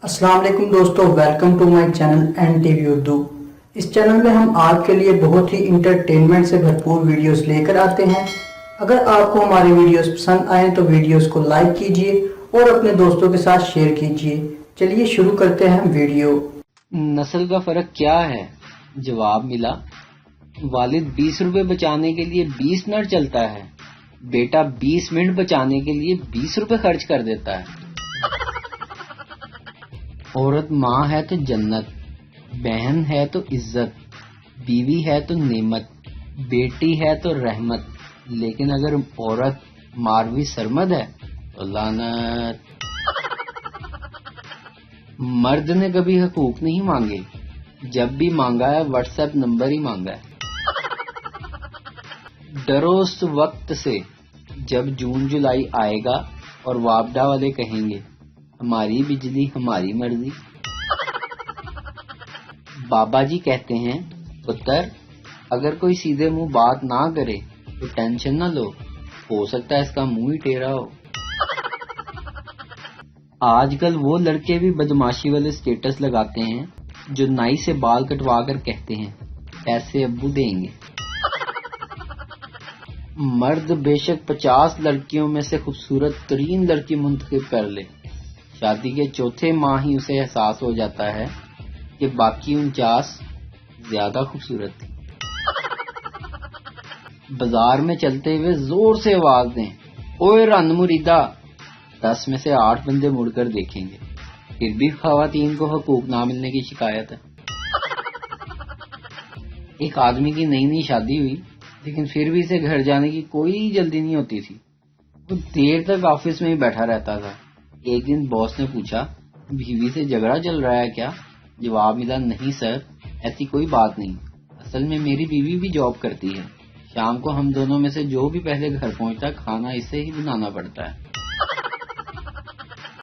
अस्सलाम वालेकुम दोस्तों, welcome to my channel N TV Urdu. इस चैनल में हम आपके लिए बहुत ही इंटरटेनमेंट से भरपूर वीडियोस लेकर आते हैं। अगर आपको हमारी वीडियोस पसंद आए तो वीडियोस को लाइक कीजिए और अपने दोस्तों के साथ शेयर कीजिए। चलिए शुरू करते हैं वीडियो। नस्ल का फर्क क्या है? जवाब मिला, वालिद 20 रुपए बचाने के लिए 20 मिनट चलता है, बेटा 20 मिनट बचाने के लिए 20 रुपए खर्च कर देता है। औरत माँ है तो जन्नत, बहन है तो इज्जत, बीवी है तो नेमत, बेटी है तो रहमत, लेकिन अगर औरत मारवी सरमद है तो लानत। मर्द ने कभी हकूक नहीं मांगे, जब भी मांगा है व्हाट्सएप नंबर ही मांगा है। डरो उस वक्त से जब जून जुलाई आएगा और वापडा वाले कहेंगे हमारी बिजली हमारी मर्जी। बाबा जी कहते हैं, पुत्र अगर कोई सीधे मुंह बात ना करे तो टेंशन ना लो, हो सकता है इसका मुंह ही टेढ़ा हो। आजकल वो लड़के भी बदमाशी वाले स्टेटस लगाते हैं जो नाई से बाल कटवा कर कहते हैं पैसे अब्बू देंगे। मर्द बेशक 50 लड़कियों में से खूबसूरत तरीन लड़की मुंतखब कर ले, शादी के चौथे माह ही उसे एहसास हो जाता है कि बाकी 49 ज्यादा खूबसूरत थी। बाजार में चलते हुए जोर से आवाज दें, ओए रन मुरीदा, 10 में से 8 बंदे मुड़कर देखेंगे। फिर भी खवातीन को हकूक ना मिलने की शिकायत है। एक आदमी की नई नई शादी हुई, लेकिन फिर भी इसे घर जाने की कोई जल्दी नहीं होती थी। वो देर तक ऑफिस में ही बैठा रहता था। एक दिन बॉस ने पूछा, बीवी से झगड़ा चल रहा है क्या? जवाब मिला, नहीं सर, ऐसी कोई बात नहीं, असल में मेरी बीवी भी जॉब करती है, शाम को हम दोनों में से जो भी पहले घर पहुंचता है खाना इसे ही बनाना पड़ता है।